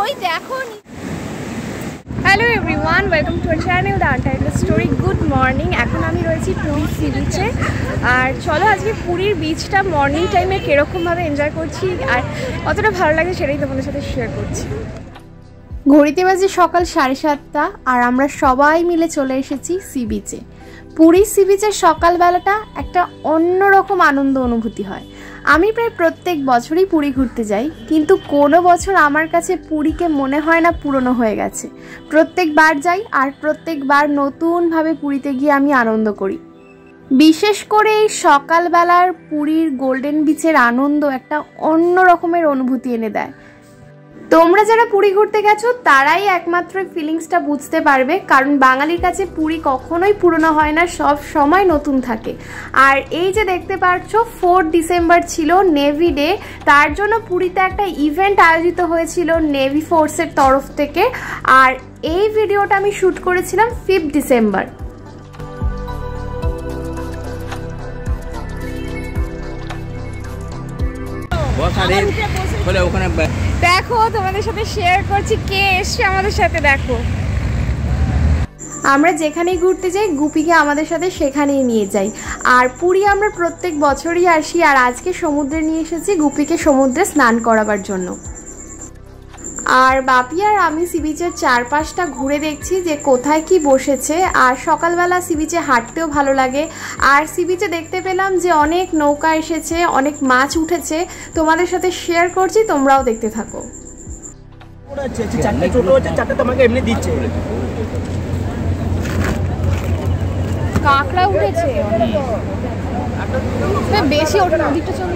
ওই দেখো। Hello everyone, welcome to our channel the untitled story. Good morning. এখন আমি রয়েছি পুরী সি বিচে। আর চলো আজকে পুরীর বিচটা মর্নিং টাইমে কীরকমভাবে এনজয় করছি আর কতটা ভালো লাগে সেটাই তোমাদের সাথে শেয়ার করছি। ঘড়িতে বাজে সকাল 7:30 আর আমরা সবাই মিলে চলে এসেছি সি বিচে। পুরী সি বিচের সকালবেলাটা একটা অন্যরকম আনন্দ অনুভূতি হয়। আমি প্রায় প্রত্যেক বছরই পুরী ঘুরতে যাই, কিন্তু কোনো বছর আমার কাছে পুরীকে মনে হয় না পুরনো হয়ে গেছে। প্রত্যেকবার যাই আর প্রত্যেকবার নতুনভাবে পুরীতে গিয়ে আমি আনন্দ করি। বিশেষ করে এই সকালবেলার পুরীর গোল্ডেন বিচের আনন্দ একটা অন্য রকমের অনুভূতি এনে দেয়। তোমরা যারা পুরী ঘুরতে গেছো তারাই একমাত্র ফিলিংসটা বুঝতে পারবে, কারণ বাঙালির কাছে পুরী কখনোই পুরনো হয় না, সব সময় নতুন থাকে। আর এই যে দেখতে পাচ্ছ 4 ডিসেম্বর ছিল নেভি ডে, তার জন্য পুরীতে একটা ইভেন্ট আয়োজিত হয়েছিল নেভি ফোর্সের তরফ থেকে। আর এই ভিডিওটা আমি শ্যুট করেছিলাম 5 ডিসেম্বর। দেখো তোমাদের সাথে শেয়ার করছি কে এসছে আমাদের সাথে। দেখো আমরা যেখানেই ঘুরতে যাই গুপিকে আমাদের সাথে সেখানেই নিয়ে যাই। আর পুরী আমরা প্রত্যেক বছরই আসি, আর আজকে সমুদ্রে নিয়ে এসেছি গুপিকে সমুদ্রে স্নান করাবার জন্য। আর বাপি আর আমি সি বিচের চারপাশটা ঘুরে দেখছি যে কোথায় কি বসেছে। আর সকালবেলা সি বিচে হাঁটতেও ভালো লাগে। আর সি বিচে দেখতে পেলাম যে অনেক নৌকা এসেছে, অনেক মাছ উঠেছে, তোমাদের সাথে শেয়ার করছি, তোমরাও দেখতে থাকো। কাঁকড়া উঠেছে বেশি, ওঠে না দিকটা চলে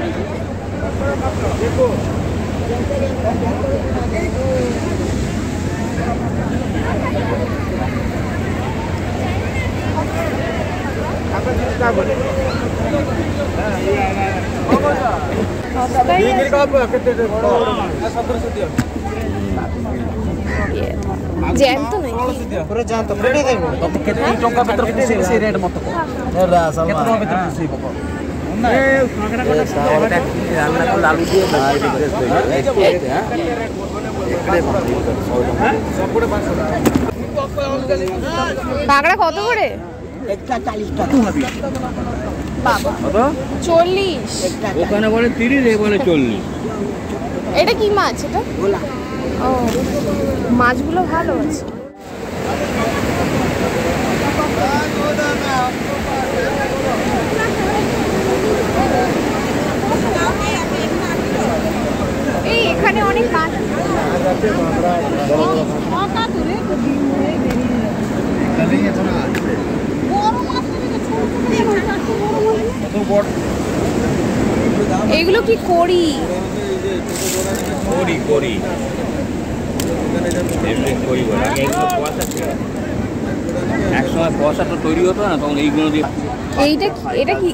জ্যান্ত নাই পুরো জ্যান্ত রেডি দেব তো কেতে টঙ্কা ভিতর খুশি সে রেড মত কো কেতে টঙ্কা ভিতর খুশি বকো না এ কাঁকড়া কোটা সাওয়াটা রান্না করে আলু দিয়ে ভাই রিকোয়েস্ট দেই হ্যাঁ হ্যাঁ সবগুলো 500 টাকা। কাঁকড়া কত করে? একটা 40 টাকা হবে বাবা। কত? 40। ওখানে বলে 30, এ বলে 40। এটা কি মাছ? এটা গোলা। ও, মাছগুলো ভালো আছে। এই এখানে অনেক মাছ এগুলো কি করি? করি একসময় পয়সাটা তৈরি হতো না, তখন এইগুলো দিয়ে। এটা কি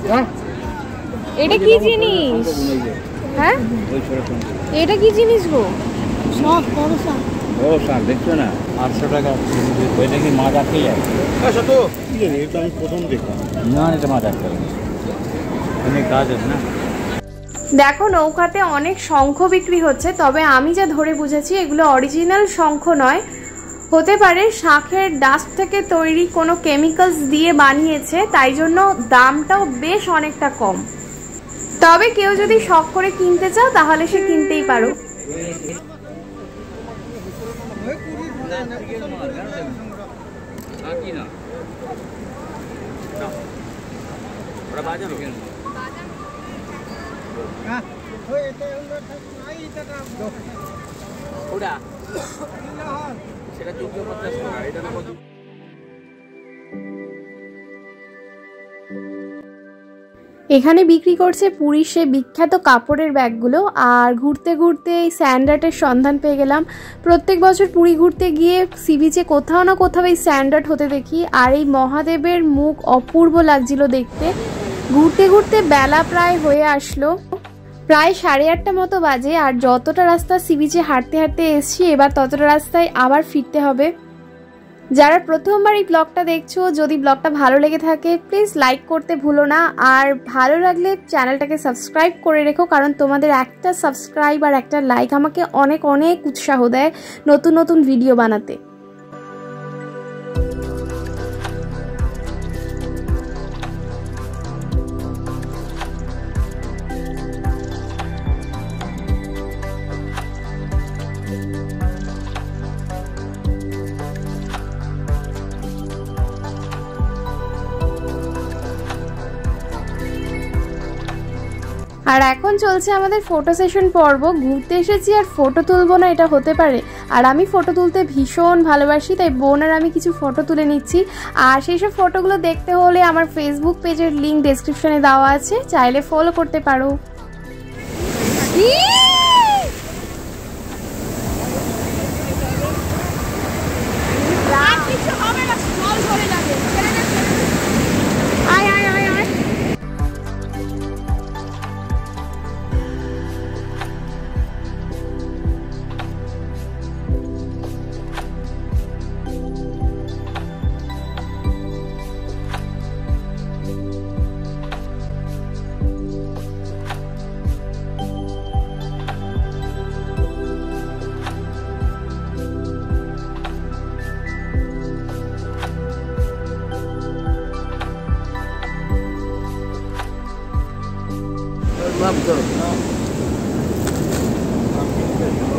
এটা কি জিনিস? হ্যাঁ এটা কি জিনিস গো? সব বড় শাক দেখছো না? 800 টাকা। ওইটা কি মাছ আটকে যায়? এটা আমি প্রথম দেখলাম। না এটা মাছ আটকে যায়, অনেক কাজ আছে না। দেখো নৌকাতে অনেক শঙ্খ বিক্রি হচ্ছে, তবে আমি যা ধরে বুঝেছি এগুলো অরিজিনাল শঙ্খ নয়, হতে পারে শাঁখের ডাস্ট থেকে তৈরি কোনো কেমিক্যালস দিয়ে বানিয়েছে, তাই জন্য দামটাও বেশ অনেকটা কম। তবে কেউ যদি শখ করে কিনতে চাও তাহলে সে কিনতেই পারো। এখানে বিক্রি করছে পুরীর সে বিখ্যাত কাপড়ের ব্যাগগুলো। আর ঘুরতে ঘুরতে এই স্যান্ডার্টের সন্ধান পেয়ে গেলাম। প্রত্যেক বছর পুরী ঘুরতে গিয়ে সি বিচে কোথাও না কোথাও এই স্যান্ডার্ট হতে দেখি। আর এই মহাদেবের মুখ অপূর্ব লাগছিল দেখতে। ঘুরতে ঘুরতে বেলা প্রায় হয়ে আসলো, প্রায় 8:30 মতো বাজে। আর যতটা রাস্তা সি বিচে হাঁটতে হাঁটতে এসছি, এবার ততটা রাস্তায় আবার ফিরতে হবে। যারা প্রথমবার এই ব্লগটা দেখছো, যদি ব্লগটা ভালো লেগে থাকে প্লিজ লাইক করতে ভুলো না, আর ভালো লাগলে চ্যানেলটাকে সাবস্ক্রাইব করে রেখো, কারণ তোমাদের একটা সাবস্ক্রাইব আর একটা লাইক আমাকে অনেক অনেক উৎসাহ দেয় নতুন নতুন ভিডিও বানাতে। আর এখন চলছে আমাদের ফটো সেশন পর্ব। ঘুরতে এসেছি আর ফটো তুলবো না, এটা হতে পারে? আর আমি ফটো তুলতে ভীষণ ভালোবাসি, তাই বোন আর আমি কিছু ফটো তুলে নিচ্ছি। আর সেই সব ফটোগুলো দেখতে হলে আমার ফেসবুক পেজের লিঙ্ক ডেসক্রিপশনে দেওয়া আছে, চাইলে ফলো করতে পারো।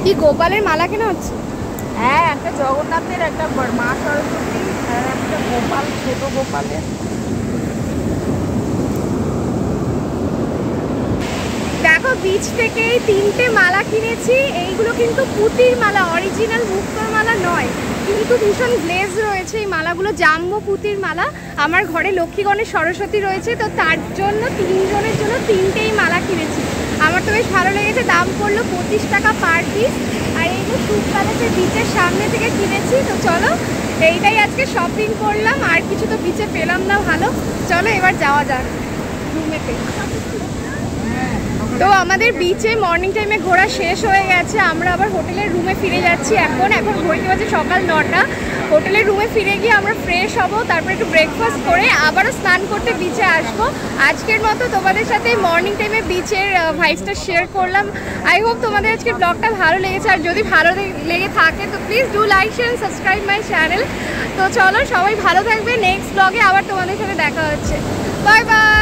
কি গোপালের মালা কেনা হচ্ছে? হ্যাঁ, একটা জগন্নাথের, একটা মা সরস্বতী, আর একটা গোপাল, ছোট গোপালের। দেখো বিচ থেকে এই 3টে মালা কিনেছি। এইগুলো কিন্তু পুঁতির মালা, অরিজিনাল মুক্তোর মালা নয়, কিন্তু ভীষণ গ্লেজ রয়েছে এই মালাগুলো, জাম্বো পুঁতির মালা। আমার ঘরে লক্ষ্মী গণেশ সরস্বতী রয়েছে, তো তার জন্য 3 জনের জন্য 3টেই মালা কিনেছি। আমার তো বেশ ভালো লেগেছে। দাম পড়লো 25 টাকা পার পিস। আর এইগুলো সুপ প্যালেসের বিচের সামনে থেকে কিনেছি। তো চলো, এইটাই আজকে শপিং করলাম, আর কিছু তো বিচে পেলাম না ভালো। চলো এবার যাওয়া যাক রুমেতে। তো আমাদের বিচে মর্নিং টাইমে ঘোরা শেষ হয়ে গেছে, আমরা আবার হোটেলের রুমে ফিরে যাচ্ছি। এখন ঘড়িতে বাজে সকাল 9টা। হোটেলের রুমে ফিরে গিয়ে আমরা ফ্রেশ হব, তারপর একটু ব্রেকফাস্ট করে আবারও স্নান করতে বিচে আসবো। আজকের মতো তোমাদের সাথে মর্নিং টাইমে বিচের ভাইবসটা শেয়ার করলাম। আই হোপ তোমাদের আজকের ব্লগটা ভালো লেগেছে, আর যদি ভালো লেগে থাকে তো please do like share subscribe my channel. তো চলো, সবাই ভালো থাকবে। নেক্সট ব্লগে আবার তোমাদের সাথে দেখা হচ্ছে। Bye bye.